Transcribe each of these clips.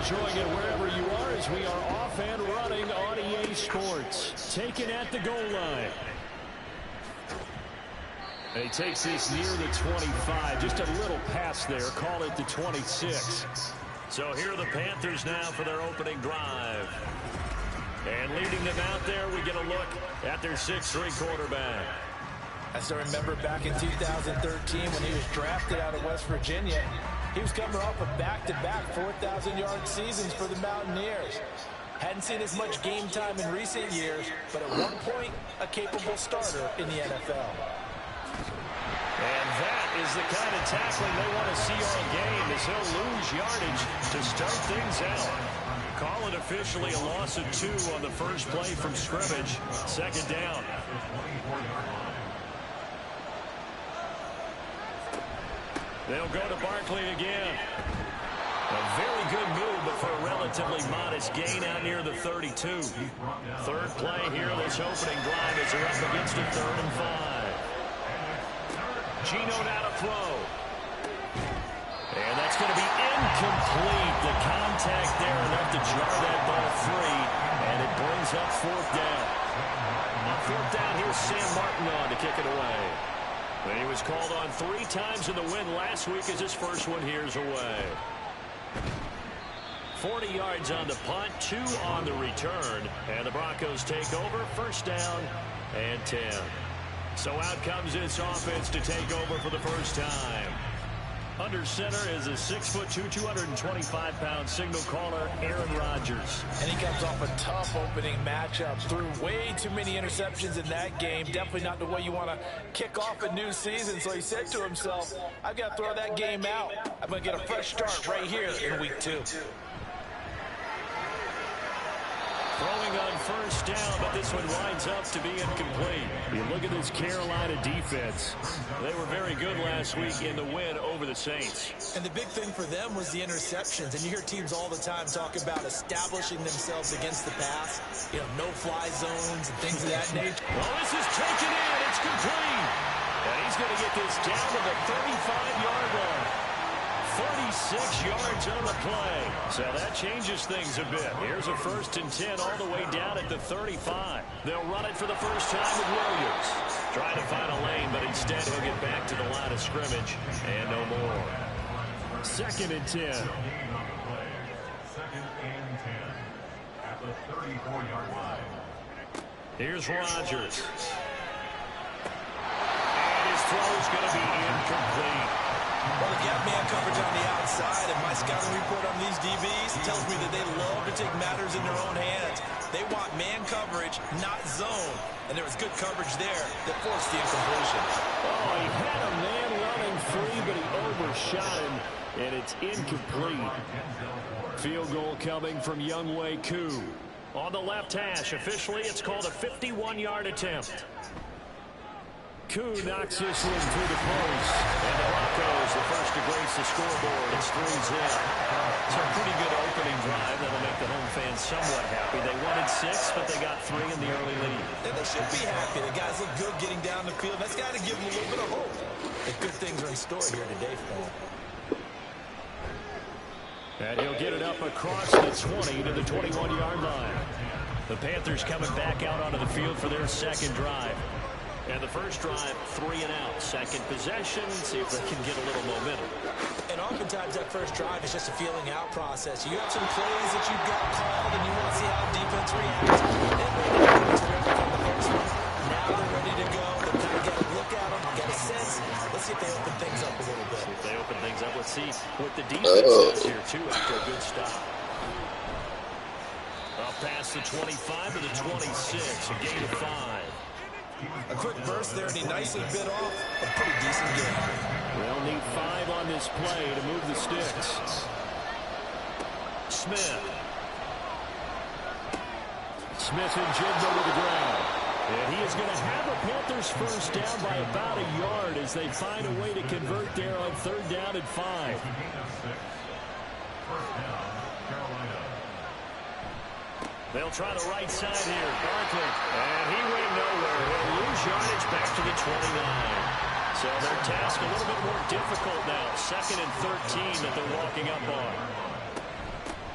Enjoying it wherever you are as we are off and running on EA Sports. Taken at the goal line. And he takes this near the 25. Just a little pass there. Call it the 26. So here are the Panthers now for their opening drive. And leading them out there, we get a look at their 6'3" quarterback. I still remember back in 2013 when he was drafted out of West Virginia. He was coming off of back-to-back 4,000-yard seasons for the Mountaineers. Hadn't seen as much game time in recent years, but at one point, a capable starter in the NFL. And that is the kind of tackling they want to see all game, as he'll lose yardage to start things out. Call it officially a loss of 2 on the first play from scrimmage. Second down. They'll go to Barkley again. A very good move, but for a relatively modest gain out near the 32. Third play here, this opening drive as they're up against a 3rd and 5. Geno now to throw. And that's going to be incomplete. The contact there enough to jar that ball free, and it brings up 4th down. On 4th down, here's Sam Martin on to kick it away. And he was called on 3 times in the win last week as his first one here's away. 40 yards on the punt, 2 on the return. And the Broncos take over, 1st down and 10. So out comes this offense to take over for the first time. Under center is a 6'2", 225-pound signal caller, Aaron Rodgers. And he comes off a tough opening matchup. Threw way too many interceptions in that game. Definitely not the way you want to kick off a new season. So he said to himself, I've got to throw that game out. I'm going to get a fresh start right here in week 2. Throwing on 1st down, but this one winds up to be incomplete. You look at this Carolina defense. They were very good last week in the win over the Saints. And the big thing for them was the interceptions. And you hear teams all the time talk about establishing themselves against the pass. You know, no-fly zones and things of that nature. Well, this is taken in. It's complete. And he's going to get this down to the 35-yard line. 36 yards on the play. So that changes things a bit. Here's a 1st and 10 all the way down at the 35. They'll run it for the first time with Williams. Trying to find a lane, but instead he'll get back to the line of scrimmage and no more. 2nd and 10. 2nd and 10 at the 34-yard line. Here's Rodgers. And his throw is going to be incomplete. Well, if you have man coverage on the outside, and my scouting report on these DBs tells me that they love to take matters in their own hands. They want man coverage, not zone. And there was good coverage there that forced the incompletion. Oh, he had a man running free, but he overshot him, and it's incomplete. Field goal coming from Younghoe Koo. On the left hash, officially it's called a 51-yard attempt. Koo knocks this one through the post. And the Broncos, the first to grace the scoreboard. It's 3-0. So a pretty good opening drive that'll make the home fans somewhat happy. They wanted 6, but they got 3 in the early lead. And they should be happy. The guys look good getting down the field. That's got to give them a little bit of hope that good things are in store here today for them. And he'll get it up across the 20 to the 21-yard line. The Panthers coming back out onto the field for their second drive. And the first drive, 3 and out. Second possession, see if they can get a little momentum. And oftentimes that first drive is just a feeling out process. You have some plays that you've got called and you want to see how the defense reacts. Now they're ready to go. They've kind of got a look at them, get a sense. Let's see if they open things up a little bit. If they open things up, let's see what the defense does here, too, after a good stop. Up past the 25 to the 26, a gain of 5. A quick burst there, and he nicely bit off a pretty decent game. They'll need 5 on this play to move the sticks. Smith and Jigba to the ground. And he is going to have a Panthers first down by about a yard as they find a way to convert there on 3rd down and 5. They'll try the right side here. Barkley. And he went nowhere. He'll lose yardage back to the 29. So their task a little bit more difficult now. 2nd and 13 that they're walking up on.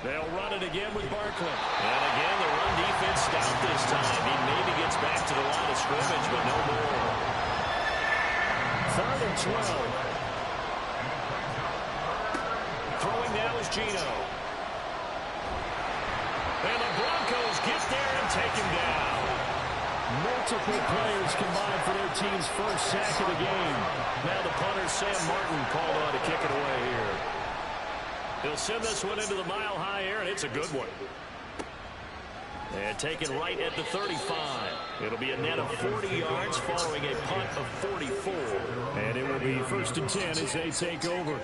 They'll run it again with Barkley. And again, the run defense stout this time. He maybe gets back to the line of scrimmage, but no more. 3rd and 12. Throwing now is Geno. And the Broncos get there and take him down. Multiple players combined for their team's first sack of the game. Now the punter, Sam Martin, called on to kick it away here. He'll send this one into the mile-high air, and it's a good one. And taken right at the 35. It'll be a net of 40 yards following a punt of 44. And it will be 1st and 10 as they take over.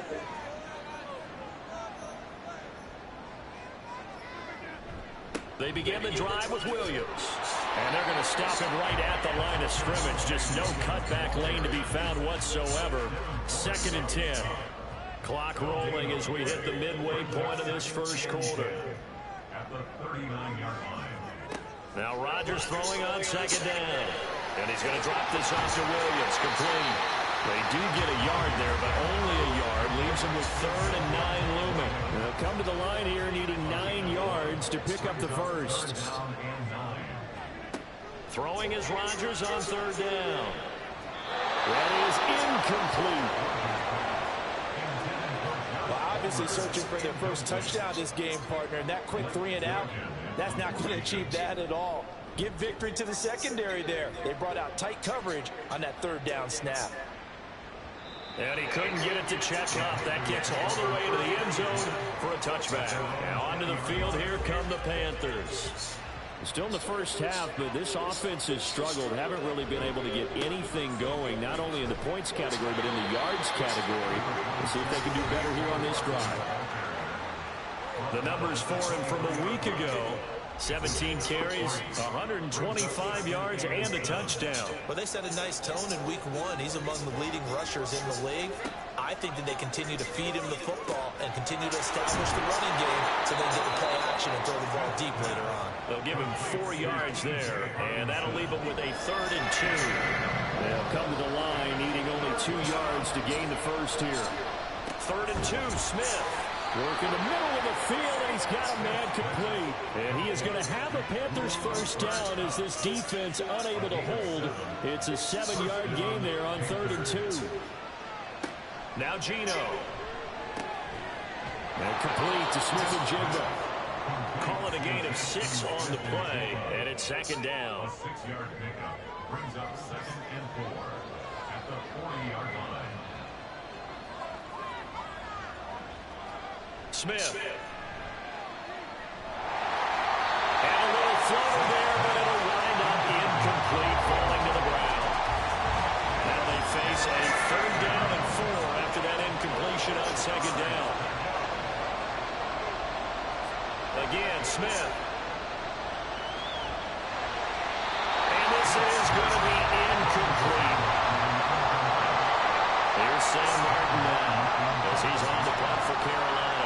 They begin the drive with Williams. And they're going to stop him right at the line of scrimmage. Just no cutback lane to be found whatsoever. 2nd and 10. Clock rolling as we hit the midway point of this first quarter. At the 39-yard line. Now Rodgers throwing on 2nd down. And he's going to drop this off to Williams. Complete. They do get a yard there, but only a yard. Leaves them with 3rd and 9 looming. They'll come to the line here needing 9 yards to pick up the first. Throwing is Rodgers on 3rd down. That is incomplete. Well, obviously searching for their first touchdown this game, partner. And that quick 3 and out, that's not going to achieve that at all. Give victory to the secondary there. They brought out tight coverage on that 3rd down snap. And he couldn't get it to check up. That kicks all the way to the end zone for a touchback. Now onto the field, here come the Panthers. Still in the first half, but this offense has struggled. Haven't really been able to get anything going, not only in the points category, but in the yards category. Let's see if they can do better here on this drive. The numbers for him from a week ago. 17 carries, 125 yards, and a touchdown. Well, they set a nice tone in week 1. He's among the leading rushers in the league. I think that they continue to feed him the football and continue to establish the running game so they can get the play action and throw the ball deep later on. They'll give him 4 yards there, and that'll leave him with a 3rd and 2. They'll come to the line needing only 2 yards to gain the first here. 3rd and 2, Smith. Work in the middle of the field, and he's got a man complete. And he is going to have a Panthers first down as this defense unable to hold. It's a 7-yard gain there on 3rd and 2. Now Geno. And complete to Smith-Njigba. Call it a gain of 6 on the play, and it's 2nd down. A 6-yard pickup brings up 2nd and 4 at the 40-yard line. Smith. And a little floater there, but it'll wind up incomplete, falling to the ground. Now they face a 3rd down and 4 after that incompletion on 2nd down. Again, Smith. And this is going to be incomplete. Here's Sam Martin now as he's on the punt for Carolina.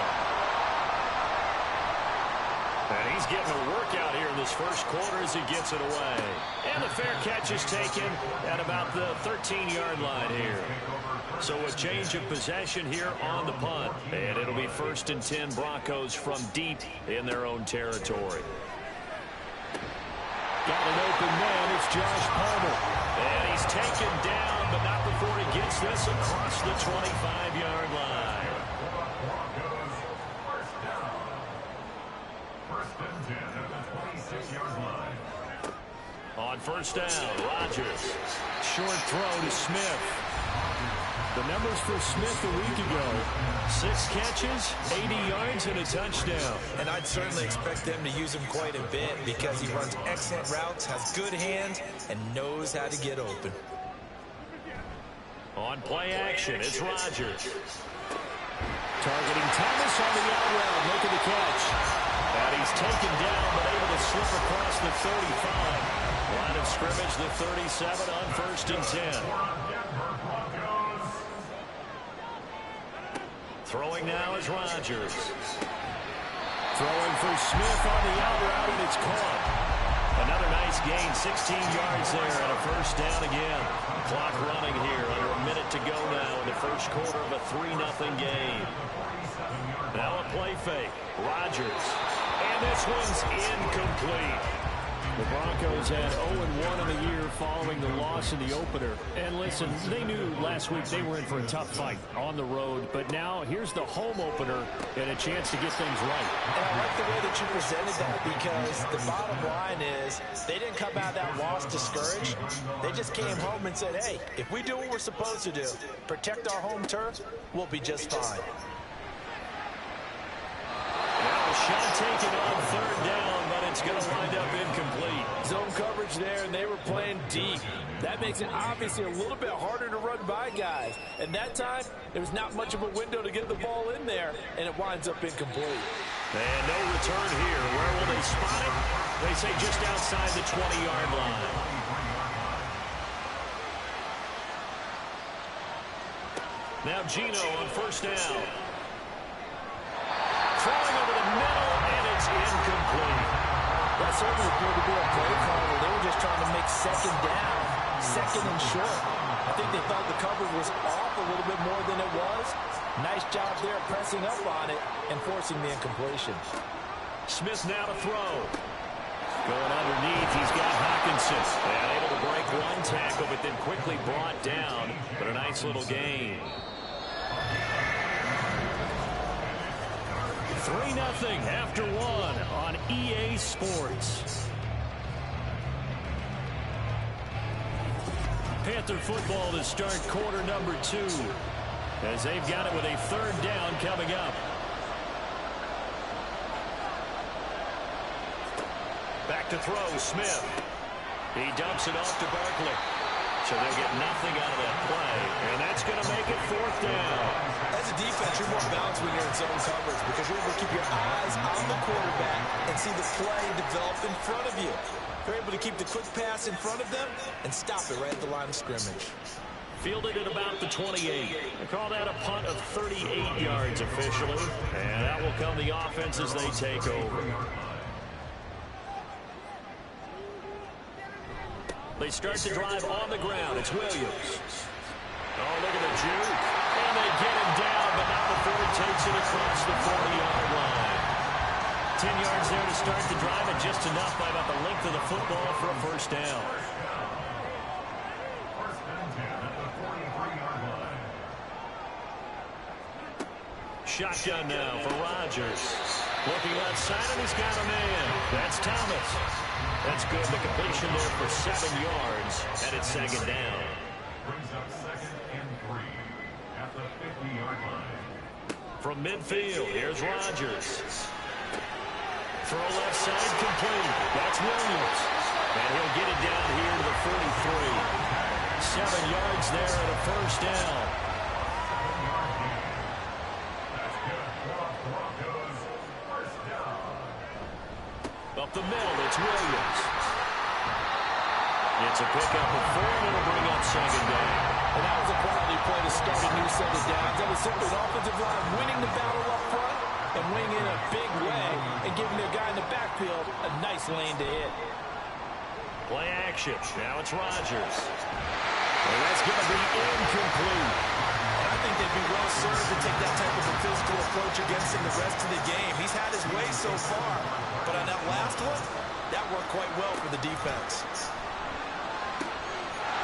And he's getting a workout here in this first quarter as he gets it away. And the fair catch is taken at about the 13-yard line here. So a change of possession here on the punt. And it'll be 1st and 10 Broncos from deep in their own territory. Got an open man. It's Josh Palmer. And he's taken down, but not before he gets this across the 25-yard line. On 1st down, Rodgers. Short throw to Smith. The numbers for Smith a week ago: 6 catches, 80 yards, and a touchdown. And I'd certainly expect them to use him quite a bit because he runs excellent routes, has good hands, and knows how to get open. On play action, it's Rodgers. Targeting Thomas on the out route, making the catch. And he's taken down, but able to slip across the 35. Line of scrimmage, the 37 on 1st and 10. Throwing now is Rodgers. Throwing for Smith on the out route, and it's caught. Another nice gain, 16 yards there, and a first down again. Clock running here, under a minute to go now in the first quarter of a 3-0 game. Now a play fake. Rodgers. And this one's incomplete. The Broncos had 0-1 in the year following the loss in the opener. And listen, they knew last week they were in for a tough fight on the road. But now here's the home opener and a chance to get things right. And I like the way that you presented that, because the bottom line is they didn't come out of that loss discouraged. They just came home and said, hey, if we do what we're supposed to do, protect our home turf, we'll be just fine. Now a shot taken on third down, but it's going to wind up incomplete. Zone coverage there, and they were playing deep. That makes it obviously a little bit harder to run by guys. And that time, there was not much of a window to get the ball in there, and it winds up incomplete. And no return here. Where will they spot it? They say just outside the 20-yard line. Now Geno on first down. Throwing over the middle, and it's incomplete. That certainly appeared to be a play call where they were just trying to make second down, second and short. I think they thought the coverage was off a little bit more than it was. Nice job there pressing up on it and forcing the incompletion. Smith now to throw. Going underneath, he's got Hockenson. And able to break one tackle, but then quickly brought down. But a nice little gain. 3-0 after one on EA Sports. Panther football to start quarter number 2, as they've got it with a third down coming up. Back to throw, Smith. He dumps it off to Barkley. So they'll get nothing out of that play, and that's going to make it fourth down. As a defense, you're more balanced when you're in zone coverage because you're able to keep your eyes on the quarterback and see the play develop in front of you. You're able to keep the quick pass in front of them and stop it right at the line of scrimmage. Fielded at about the 28. They call that a punt of 38 yards officially, and that will come the offense as they take over. They start to drive on the ground. It's Williams. Oh, look at the juke. And they get him down, but not before he takes it across the 40-yard line. 10 yards there to start the drive, and just enough by about the length of the football for a first down. First and 10 at the 43-yard line. Shotgun now for Rodgers. Looking left side, and he's got a man. That's Thomas. That's good. The completion there for 7 yards, and it's second down. Brings up second and 3 at the 50-yard line. From midfield, here's Rodgers. Throw left side, complete. That's Williams. And he'll get it down here to the 43. 7 yards there and a first down. That's good for Broncos. First down. Up the middle, it's Williams. It's a pickup of 4, and it'll bring up second down. And that was a quality play to start a new set of downs. That was simply an offensive line winning the battle up front and winning in a big way and giving their guy in the backfield a nice lane to hit. Play action. Now it's Rodgers. And that's going to be incomplete. I think they'd be well served to take that type of a physical approach against him the rest of the game. He's had his way so far, but on that last one, that worked quite well for the defense.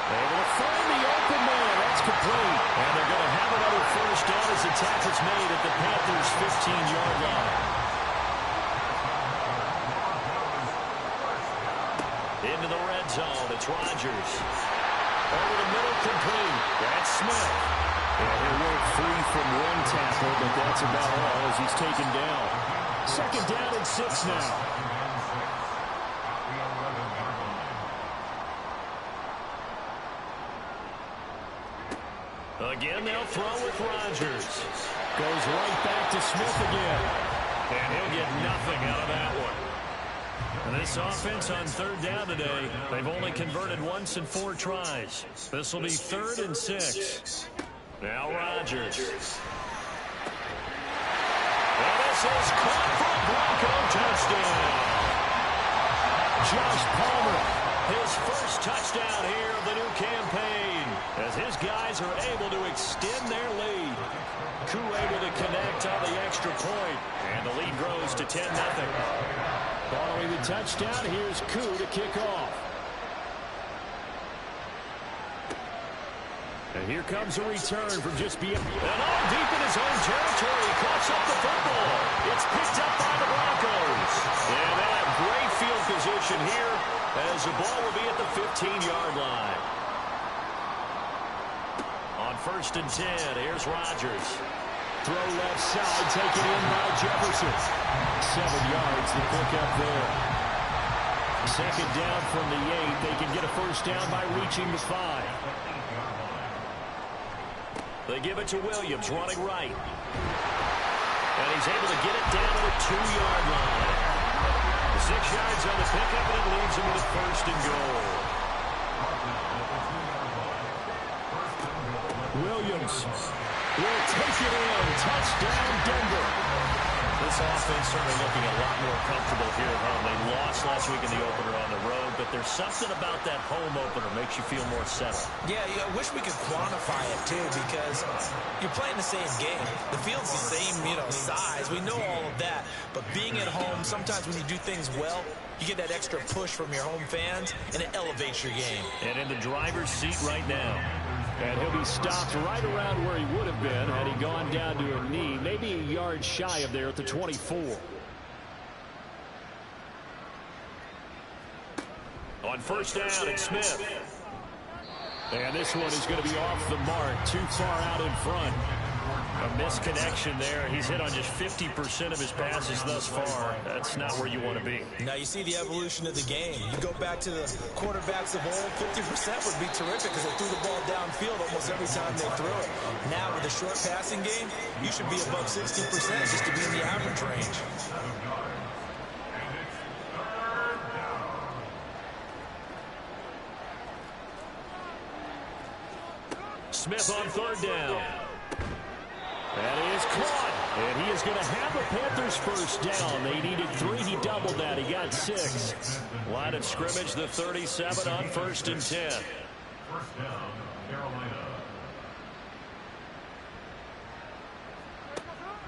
Able to find the open man. That's complete. And they're going to have another first down as the tackle's made at the Panthers' 15-yard line. Into the red zone. It's Rodgers. Over the middle, complete. That's Smith. And he'll work free from one tackle, but that's about all as he's taken down. Second down and 6 now. Again, they'll throw with Rodgers. Goes right back to Smith again. And he'll get nothing out of that one. And this offense on third down today, they've only converted once in 4 tries. This will be 3rd and 6. Now Rodgers. And this This is caught for a Bronco touchdown. Josh Palmer, his first touchdown here of the new campaign, as his guys are able to extend their lead. Koo able to connect on the extra point, and the lead grows to 10-0. Following the touchdown, here's Koo to kick off. And here comes a return from just beyond. And all deep in his own territory, he coughs up the football. It's picked up by the Broncos. And they have great field position here, as the ball will be at the 15-yard line. On 1st and 10, here's Rodgers. Throw left side, taken in by Jefferson. 7 yards to pick up there. Second down from the 8. They can get a first down by reaching the 5. They give it to Williams, running right. And he's able to get it down to the 2-yard line. 6 yards on the pickup, and it leaves him with a 1st and goal. Williams will take it in. Touchdown, Denver. This offense certainly looking a lot more comfortable here at home. They lost last week in the opener on the road, but there's something about that home opener makes you feel more settled. Yeah, I wish we could quantify it, too, because you're playing the same game. The field's the same, size. We know all of that. But being at home, sometimes when you do things well, you get that extra push from your home fans, and it elevates your game. And in the driver's seat right now. And he'll be stopped right around where he would have been had he gone down to a knee, maybe a yard shy of there at the 24. On 1st down, it's Smith. And this one is going to be off the mark, too far out in front. A misconnection there. He's hit on just 50% of his passes thus far. That's not where you want to be. Now you see the evolution of the game. You go back to the quarterbacks of old, 50% would be terrific because they threw the ball downfield almost every time they threw it. Now with a short passing game, you should be above 60% just to be in the average range. Smith on 3rd down. That is caught. And he is going to have a Panthers first down. They needed 3. He doubled that. He got 6. Line of scrimmage, the 37 on 1st and 10. First down, Carolina.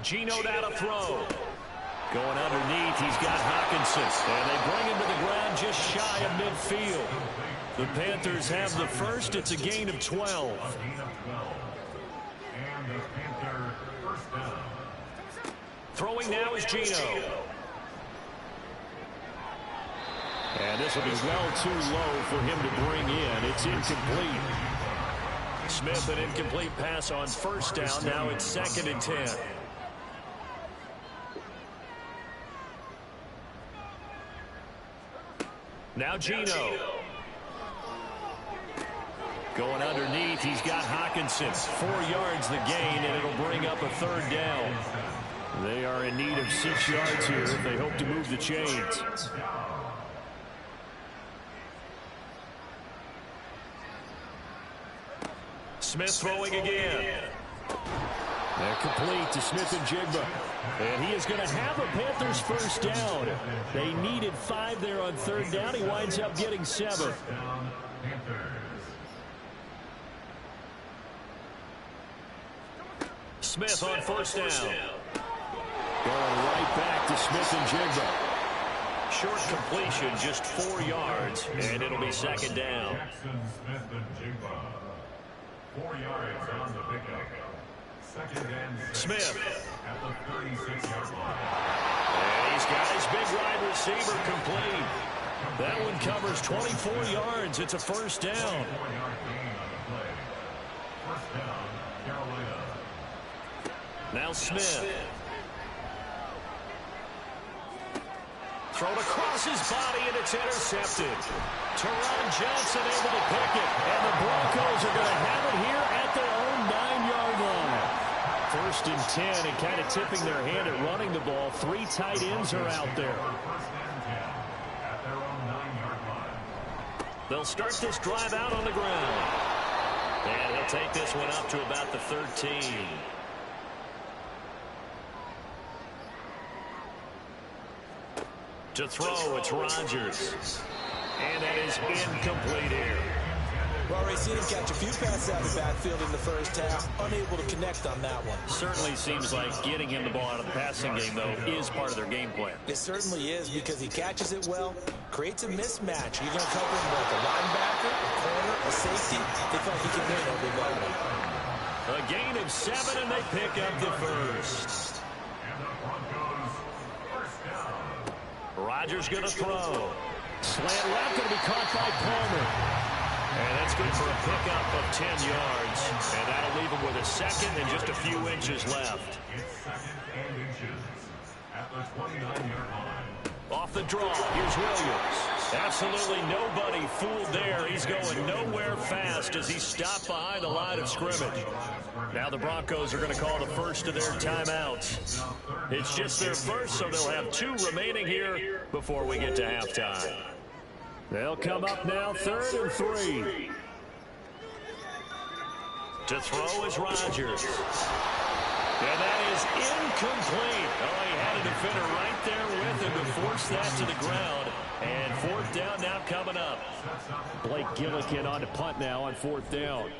Geno down to throw. Going underneath, he's got Hockenson. And they bring him to the ground just shy of midfield. The Panthers have the first. It's a gain of 12. And the Panther first down. Throwing now is Geno. And this will be well too low for him to bring in. It's incomplete. Smith, an incomplete pass on 1st down. Now it's 2nd and 10. Now Geno. Going underneath, he's got Hockenson. 4 yards the gain, and it'll bring up a 3rd down. They are in need of 6 yards here if they hope to move the chains. Smith throwing again. They're complete to Smith-Njigba. And he is going to have a Panthers first down. They needed 5 there on 3rd down. He winds up getting 7. Smith on 1st down. Going right back to Smith-Njigba. Short completion, just 4 yards, and it'll be 2nd down. Jackson Smith-Njigba. 4 yards on the pickup. 2nd and 6. Smith. At the 36-yard line. And he's got his big wide receiver complete. That one covers 24 yards. It's a first down. 4-yard gain on the play. First down, Carolina. Now Smith. Thrown across his body, and it's intercepted. Teron Johnson able to pick it, and the Broncos are going to have it here at their own 9-yard line. 1st and 10, and kind of tipping their hand at running the ball. 3 tight ends are out there. First and 10 at their own 9-yard line. They'll start this drive out on the ground. And he'll take this one up to about the 13. To throw, it's Rodgers. And that is incomplete here. Well, Ray, seen him catch a few passes out of the backfield in the first half. Unable to connect on that one. Certainly seems like getting him the ball out of the passing game, though, is part of their game plan. It certainly is, because he catches it well, creates a mismatch. You're going to cover him like a linebacker, a corner, a safety. They feel like he can win every battle. A gain of 7, and they pick up the first. Rodgers going to throw. Slant route going to be caught by Palmer. And that's good for a pickup of 10 yards. And that'll leave him with a second and just a few inches left. It's second and inches at the 29-yard line. Off the draw, here's Williams. Absolutely nobody fooled there. He's going nowhere fast as he stopped behind the line of scrimmage. Now the Broncos are going to call the first of their timeouts. It's just their first, so they'll have 2 remaining here before we get to halftime. They'll come up now, 3rd and 3. To throw is Rodgers. And that is incomplete. Oh, he had a defender right there with him to force that to the ground. And 4th down now coming up. Blake Gillikin on to punt now on 4th down.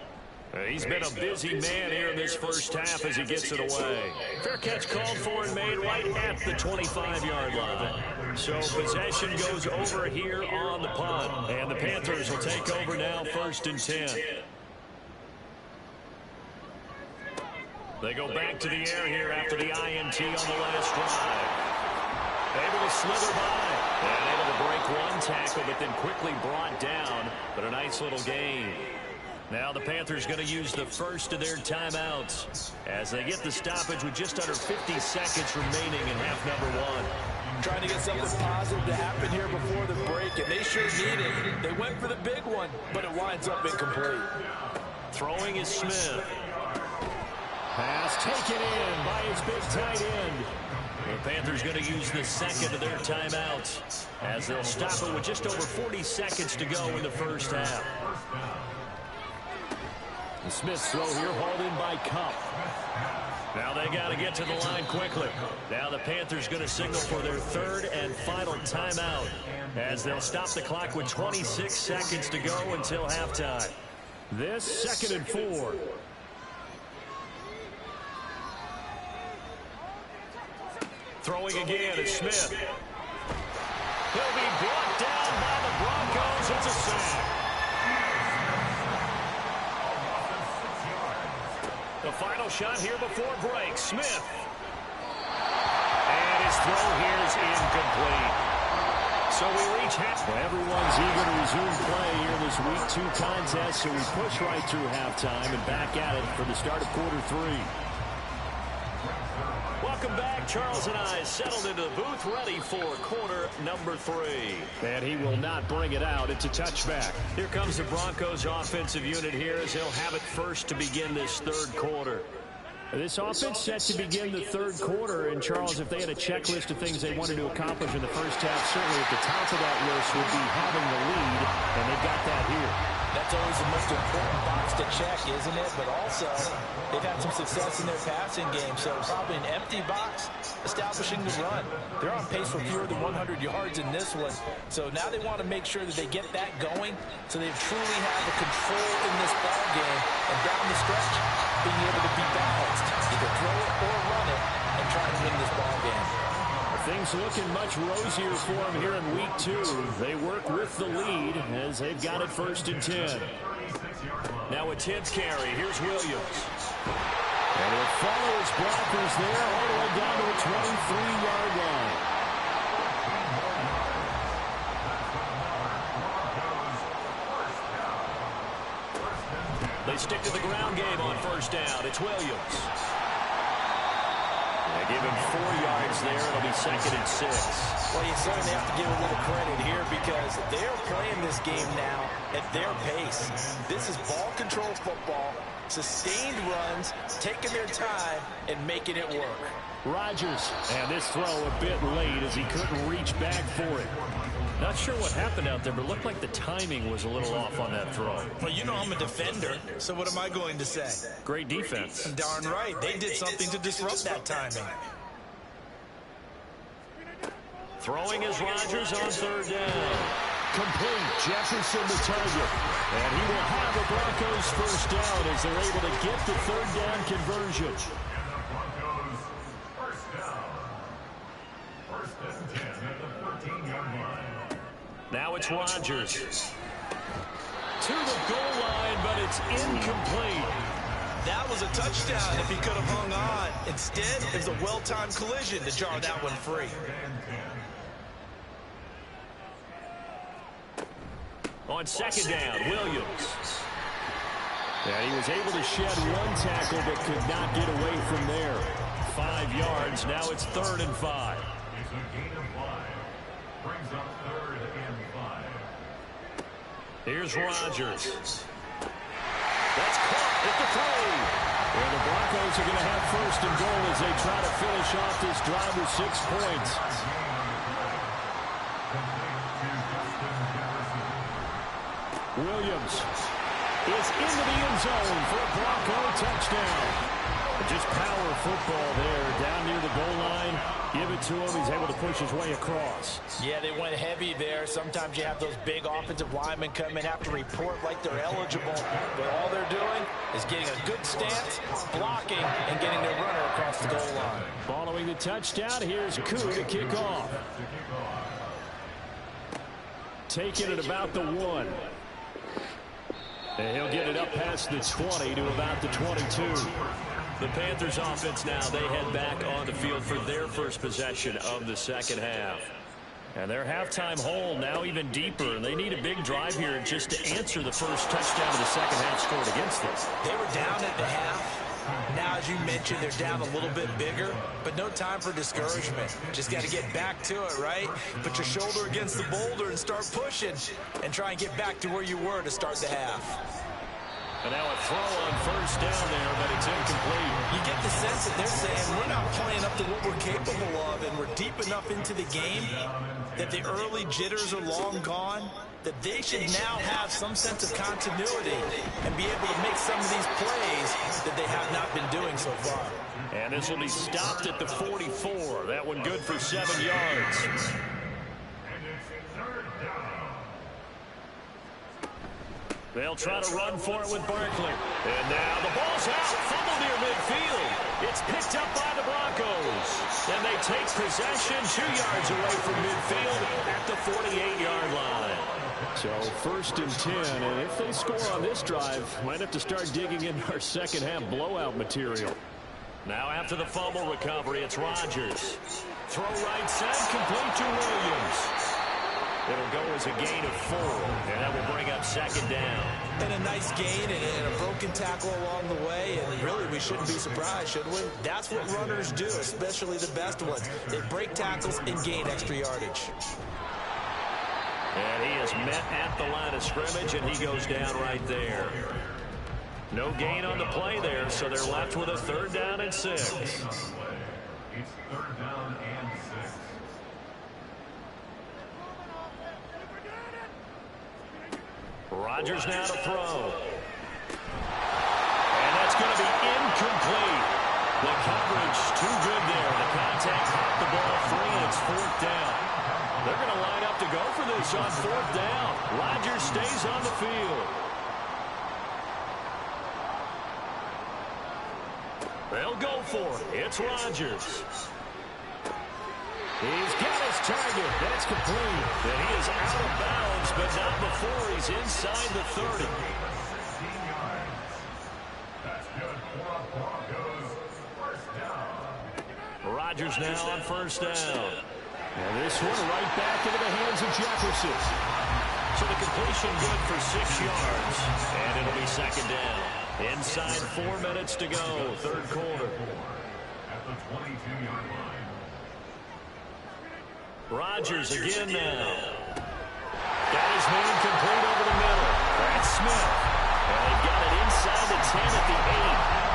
He's been a busy man here in this first half as he gets it away. Fair catch called for and made right at the 25-yard line. So possession goes over here on the punt. And the Panthers will take over now, 1st and 10. They go back to the air here after the INT on the last drive. Able to slither by. And able to break one tackle, but then quickly brought down. But a nice little gain. Now the Panthers going to use the first of their timeouts as they get the stoppage with just under 50 seconds remaining in half number 1. Trying to get something positive to happen here before the break, and they sure need it. They went for the big one, but it winds up incomplete. Throwing is Smith. Pass taken in by his big tight end. The Panthers going to use the second of their timeouts as they'll stop it with just over 40 seconds to go in the first half. The Smith's throw here hauled in by Kupp. Now they got to get to the line quickly. Now the Panthers going to signal for their 3rd and final timeout as they'll stop the clock with 26 seconds to go until halftime. This 2nd and 4. Throwing again is Smith. He'll be brought down by the Broncos. It's a sack. The final shot here before break. Smith. And his throw here is incomplete. So we reach half. Well, everyone's eager to resume play here in this Week 2 contest, so we push right through halftime and back at it for the start of quarter 3. Welcome back. Charles and I settled into the booth ready for quarter number 3. And he will not bring it out. It's a touchback. Here comes the Broncos offensive unit here as they'll have it first to begin this 3rd quarter. This offense set to begin the 3rd quarter. And, Charles, if they had a checklist of things they wanted to accomplish in the first half, certainly at the top of that list would be having the lead, and they've got that here. That's always the most important box to check, isn't it? But also, they've had some success in their passing game, so probably an empty box establishing the run. They're on pace for fewer than 100 yards in this one, so now they want to make sure that they get that going so they truly have the control in this ball game, and down the stretch, being able to be balanced, either throw it or run it, and try and win this ball game. Things looking much rosier for them here in Week 2. They work with the lead as they've got it 1st and 10. Now a 10th carry. Here's Williams. And he'll follow his blockers there all the way down to the 23-yard line. They stick to the ground game on 1st down. It's Williams. They give him 4 yards there. It'll be 2nd and 6. Well, you certainly have to give a little credit here because they're playing this game now at their pace. This is ball control football, sustained runs, taking their time, and making it work. Rodgers, and this throw a bit late as he couldn't reach back for it. Not sure what happened out there, but it looked like the timing was a little off on that throw. Well, you know I'm a defender, so what am I going to say? Great defense. Darn right. They did something to disrupt that timing. Throwing is Rodgers on third down. Complete. Jefferson the target. And he will have the Broncos first down as they're able to get the third down conversion. Broncos first down. First and 10 at the 14-yard line. Now it's Rodgers. To the goal line, but it's incomplete. That was a touchdown if he could have hung on. Instead, it was a well-timed collision to jar that one free. On second down, Williams. And he was able to shed one tackle but could not get away from there. 5 yards. Now it's 3rd and 5. It's a gain of 5. Brings up 3rd and 5. Here's Rodgers. That's caught at the 3. And the Broncos are going to have first and goal as they try to finish off this drive with 6 points. Williams is into the end zone for a Bronco touchdown. Just power football there down near the goal line. Give it to him. He's able to push his way across. Yeah, they went heavy there. Sometimes you have those big offensive linemen come in, have to report like they're eligible. But all they're doing is getting a good stance, blocking, and getting their runner across the goal line. Following the touchdown, here's Koo to kick off. Taking it about the 1. And he'll get it up past the 20 to about the 22. The Panthers offense now, they head back on the field for their first possession of the second half. And their halftime hole now even deeper. And they need a big drive here just to answer the first touchdown of the second half scored against them. They were down at the half. Now, as you mentioned, they're down a little bit bigger, but no time for discouragement. Just got to get back to it, right? Put your shoulder against the boulder and start pushing and try and get back to where you were to start the half. And now a throw on first down there, but it's incomplete. You get the sense that they're saying we're not playing up to what we're capable of, and we're deep enough into the game that the early jitters are long gone, that they should now have some sense of continuity and be able to make some of these plays that they have not been doing so far. And this will be stopped at the 44. That one good for 7 yards. They'll try to run for it with Barkley. And now the ball's out. Fumble near midfield. It's picked up by the Broncos. And they take possession 2 yards away from midfield at the 48-yard line. So 1st and 10. And if they score on this drive, might have to start digging in our second half blowout material. Now after the fumble recovery, it's Rodgers. Throw right side, complete to Williams. It'll go as a gain of 4, and that will bring up second down. And a nice gain and a broken tackle along the way, and really we shouldn't be surprised, should we? That's what runners do, especially the best ones. They break tackles and gain extra yardage. And he is met at the line of scrimmage, and he goes down right there. No gain on the play there, so they're left with a 3rd down and 6. It's 3rd down and 6. Rodgers now to throw. And that's going to be incomplete. The coverage too good there. The contact caught the ball free, and it's 4th down. They're going to line up to go for this on 4th down. Rodgers stays on the field. They'll go for it. It's Rodgers. He's got his target. That's complete. And he is out of bounds, but not before he's inside the 30. That's good for Broncos. First down. Rodgers now on 1st down. And this one right back into the hands of Jefferson. So the completion good for 6 yards. And it'll be 2nd down. Inside 4 minutes to go, 3rd quarter. At the 22-yard line. Rodgers again now. Got his man complete over the middle. That's Smith. And they've got it inside the 10 at the 8.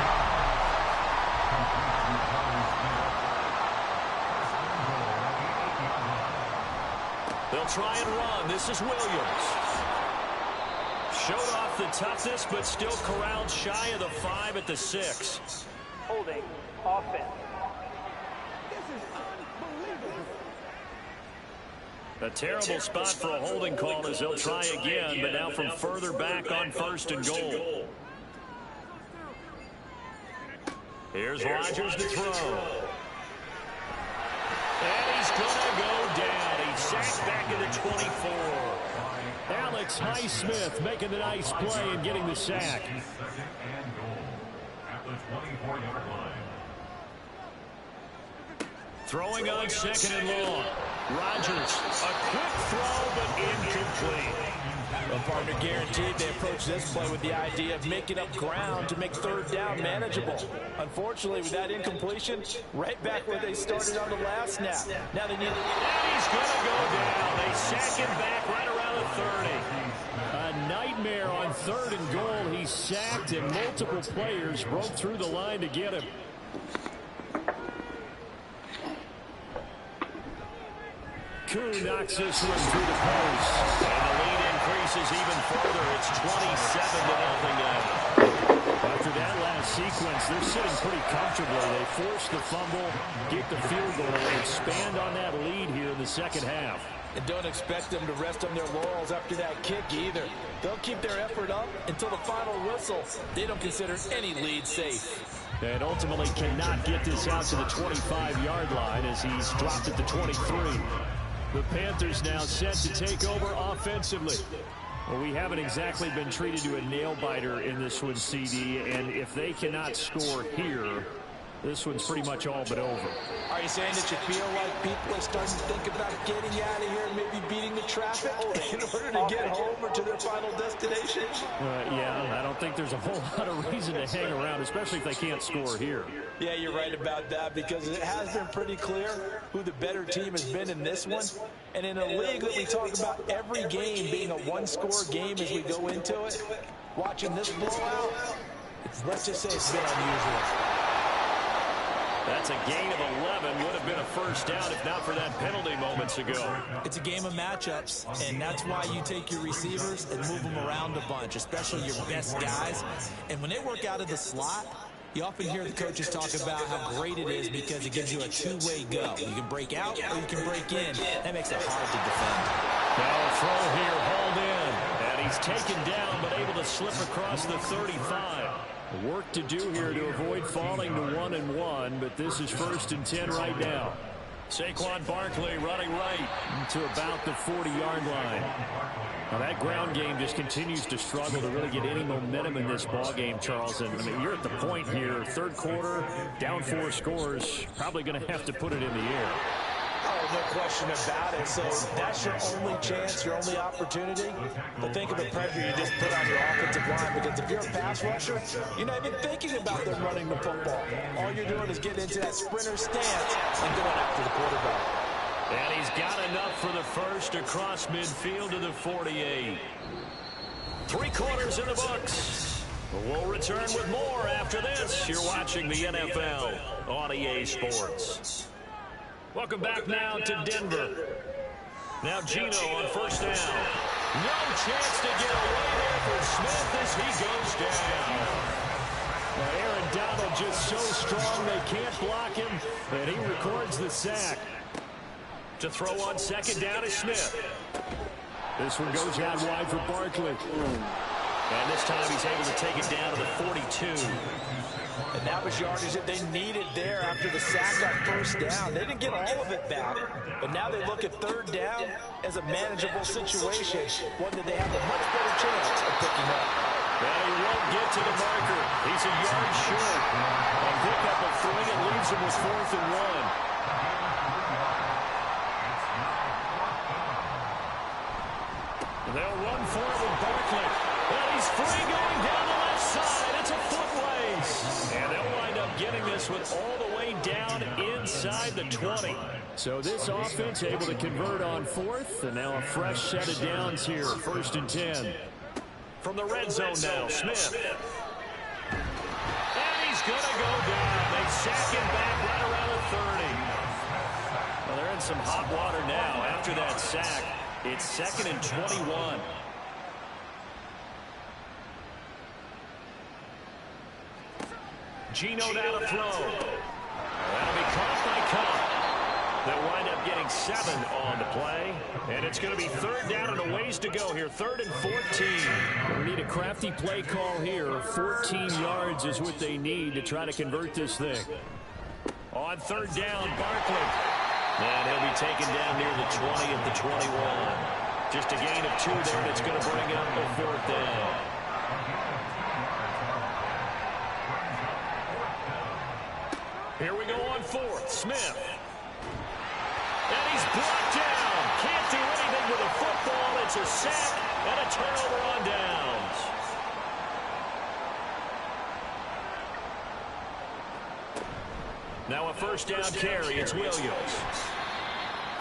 They'll try and run. This is Williams. Showed off the toughness, but still corralled shy of the 5 at the 6. Holding offense. A terrible spot for a holding call as they'll try again, but now from further back on 1st and goal. Here's Rodgers to throw. And he's going to go down. He's sacked back at the 24. Alex Highsmith making the nice play and getting the sack. Second and goal at the 24-yard line. Throwing on 2nd and long. Rodgers, a quick throw, but incomplete. Well, partner, guaranteed they approach this play with the idea of making up ground to make 3rd down manageable. Unfortunately, with that incompletion, right back where they started on the last snap. Now they need... And he's going to go down. They sack him back right around the 30. A nightmare on 3rd and goal. He's sacked, and multiple players broke through the line to get him. Koo knocks this one through the post. And the lead increases even further. It's 27-0 now. After that last sequence, they're sitting pretty comfortably. They force the fumble, get the field goal, and expand on that lead here in the second half. And don't expect them to rest on their laurels after that kick either. They'll keep their effort up until the final whistle. They don't consider any lead safe. And ultimately cannot get this out to the 25-yard line as he's dropped at the 23. The Panthers now set to take over offensively. Well, we haven't exactly been treated to a nail-biter in this one, CD, and if they cannot score here, this one's pretty much all but over. Are you saying that you feel like people are starting to think about getting out of here and maybe beating the traffic in order to get home or to their final destination? Yeah, I don't think there's a whole lot of reason to hang around, especially if they can't score here. Yeah, you're right about that because it has been pretty clear who the better team has been in this one. And in a league that we talk about every game being a one-score game as we go into it, watching this blowout, let's just say it's been unusual. That's a gain of 11. Would have been a first down if not for that penalty moments ago. It's a game of matchups, and that's why you take your receivers and move them around a bunch, especially your best guys. And when they work out of the slot, you often hear the coaches talk about how great it is because it gives you a two-way go. You can break out or you can break in. That makes it hard to defend. Now a throw here, hauled in. And he's taken down, but able to slip across the 35. Work to do here to avoid falling to 1-1, but this is 1st and 10 right now. Saquon Barkley running right to about the 40-yard line. Now that ground game just continues to struggle to really get any momentum in this ball game, Charles. And I mean, you're at the point here, 3rd quarter, down 4 scores, probably going to have to put it in the air. Oh, no question about it. So that's your only chance, your only opportunity. But think of the pressure you just put on your offensive line, because if you're a pass rusher, you're not even thinking about them running the football. All you're doing is getting into that sprinter stance and going after the quarterback. And he's got enough for the first across midfield to the 48. 3 quarters in the books. We'll return with more after this. You're watching the NFL on EA Sports. Welcome back now to Denver. Now Geno on first down. No chance to get away there for Smith as he goes down. Now Aaron Donald just so strong they can't block him, and he records the sack. To throw on 2nd down is Smith. This one goes out wide for Barkley. And this time he's able to take it down to the 42. And that was yardage that they needed there after the sack on first down. They didn't get all of it back, but now they look at 3rd down as a manageable situation, one that they have a much better chance of picking up. And he won't get to the marker. He's a yard short. A pickup of 3 and leaves him with 4th and 1. They'll run for it with Barkley. And he's free going down the left side. It's a foot race. And they'll wind up getting this one all the way down inside the 20. So this offense able to convert on 4th. And now a fresh set of downs here. 1st and 10. From the red zone now, Smith. And he's going to go down. They sack him back right around the 30. Well, they're in some hot water now after that sack. It's 2nd and 21. Geno down to throw. That'll be caught by Cup. They'll wind up getting 7 on the play. And it's going to be 3rd down and a ways to go here. 3rd and 14. We need a crafty play call here. 14 yards is what they need to try to convert this thing. On 3rd down, Barkley. And he'll be taken down near the 20 at the 21. Just a gain of 2 there, and it's going to bring up a 4th down. Here we go on 4th. Smith. And he's brought down. Can't do anything with a football. It's a sack and a turnover on downs. Now a 1st down carry. It's Williams.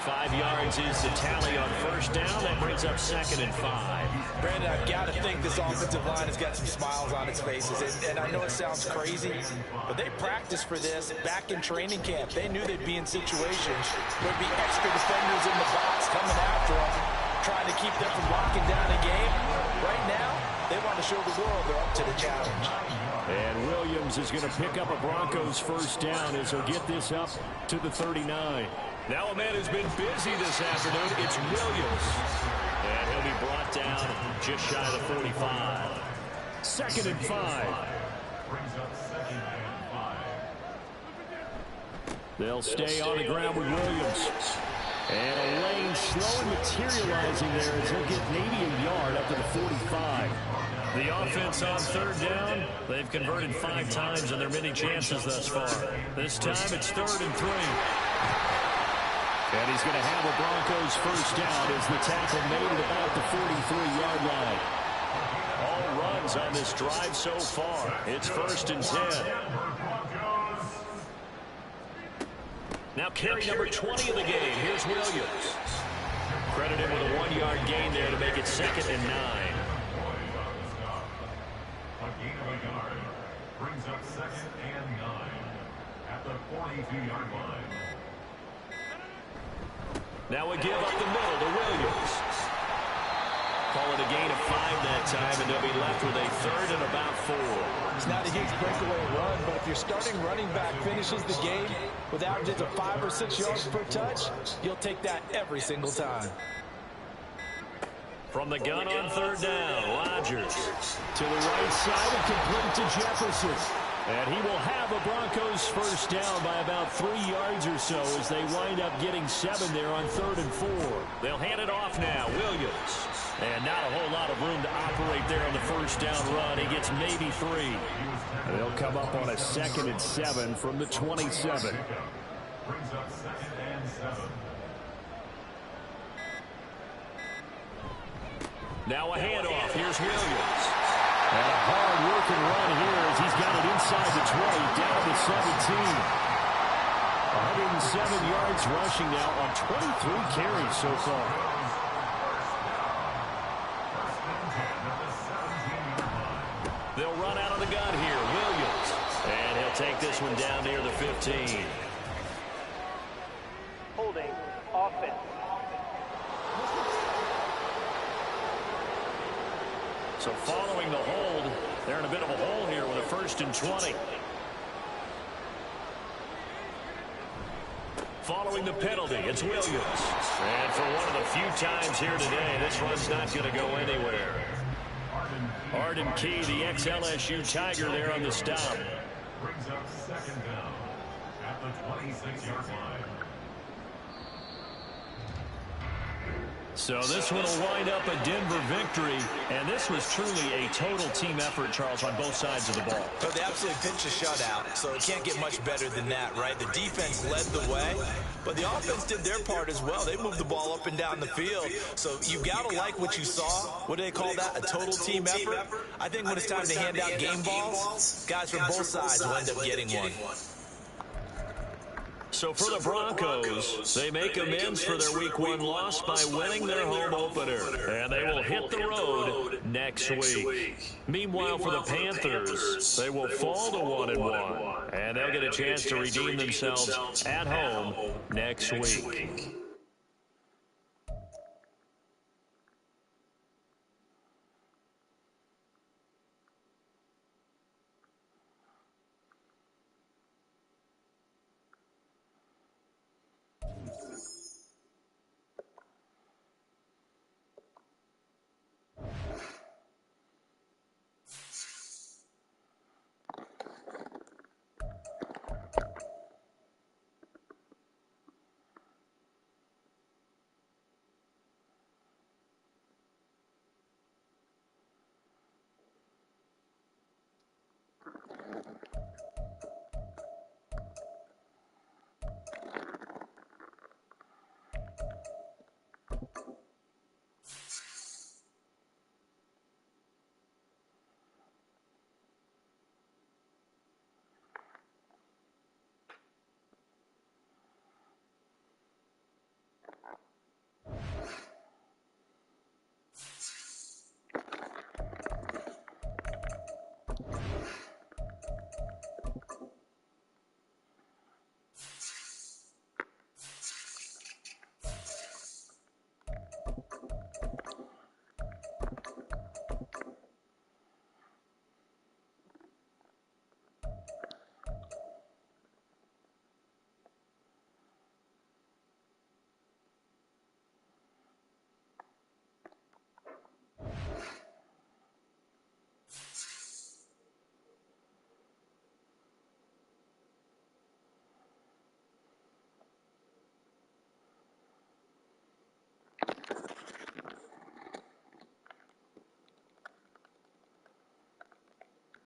5 yards is the tally on 1st down. That brings up 2nd and 5. Brandon, I've got to think this offensive line has got some smiles on its faces. And I know it sounds crazy, but they practiced for this back in training camp. They knew they'd be in situations where there'd be extra defenders in the box coming after them, trying to keep them from locking down a game. Right now, they want to show the world they're up to the challenge. And Williams is going to pick up a Broncos 1st down as he'll get this up to the 39. Now a man who's been busy this afternoon, it's Williams. And he'll be brought down just shy of the 45. 2nd and 5. They'll stay on the ground with Williams. And a lane slowly materializing there as he'll get maybe a yard up to the 45. The offense on 3rd down, they've converted 5 times in their many chances thus far. This time it's 3rd and 3. And he's going to have a Broncos 1st down as the tackle made at about the 43-yard line. All runs on this drive so far. It's 1st and 10. Now carry number 20 of the game. Here's Williams. Credited with a 1-yard gain there to make it 2nd and 9. A gain of a yard brings up 2nd and 9 at the 42-yard line. Now a give up the middle to Williams. Call it a gain of 5 that time, and they'll be left with a 3rd and about 4. It's not a huge breakaway run, but if your starting running back finishes the game with averages of 5 or 6 yards per touch, you'll take that every single time. From the gun on 3rd down, Rodgers. To the right side and complete to Jefferson. And he will have a Broncos 1st down by about 3 yards or so as they wind up getting 7 there on 3rd and 4. They'll hand it off now, Williams. And not a whole lot of room to operate there on the 1st down run. He gets maybe 3. They'll come up on a 2nd and 7 from the 27. Brings up 2nd and 7. Now a handoff. Here's Williams. And a hard-working run here as he's got it inside the 20, down to 17. 107 yards rushing now on 23 carries so far. They'll run out of the gun here. Williams. And he'll take this one down near the 15. Holding offense. So following the hold, they're in a bit of a hole here with a 1st and 20. Following the penalty, it's Williams. And for one of the few times here today, this run's not going to go anywhere. Arden Key, the ex-LSU Tiger there on the stop. Brings up 2nd down at the 26-yard line. So this one will wind up a Denver victory, and this was truly a total team effort, Charles, on both sides of the ball. So they absolutely pitched a shutout, so it can't get much better than that, right? The defense led the way, but the offense did their part as well. They moved the ball up and down the field, so you got to like what you saw. What do they call that, a total team effort? I think when it's time to hand out game balls, guys from both sides will end up getting one. So for the Broncos, they make amends for their Week 1 loss by winning their home opener. And they will hit the road next week. Meanwhile, for the Panthers, they will fall to 1-1. And they'll get a chance to redeem themselves at home next week.